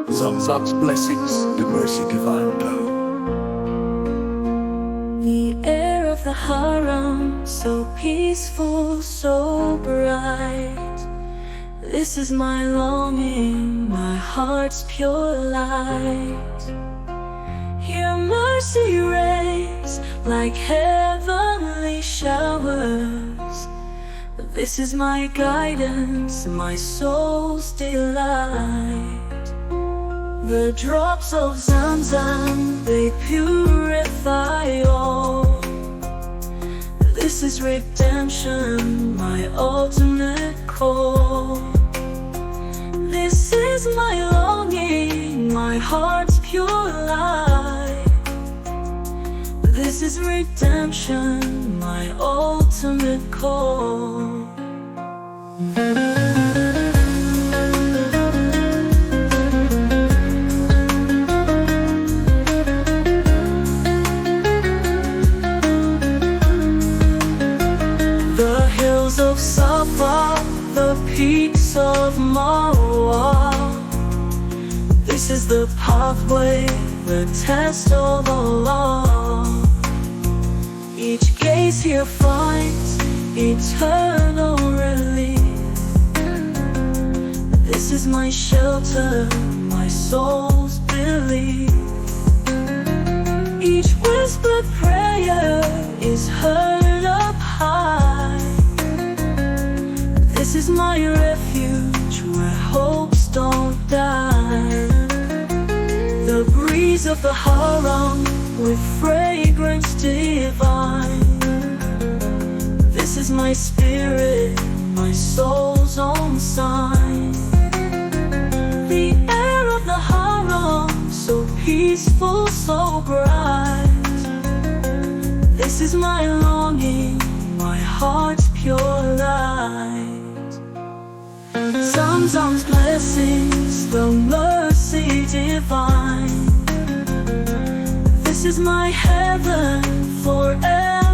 Zamzam's blessings, the mercy divine power. The air of the Haram, so peaceful, so bright. This is my longing, my heart's pure light. Here mercy rains like heavenly showers. This is my guidance, my soul's delight. The drops of Zamzam, they purify all. This is redemption, my ultimate call. This is my longing, my heart's pure light. This is redemption, my ultimate call. Of Safa, the peaks of Marwa. This is the pathway, the test of Allah. Each gaze here finds eternal relief. This is my shelter, my soul's belief. Each whispered prayer is heard up high. This is my refuge where hopes don't die. The breeze of the Haram with fragrance divine. This is my spirit, my soul's own sign. The air of the Haram, so peaceful, so bright. This is my longing, my heart's pure light. Zamzam's blessings, the mercy divine. This is my heaven forever.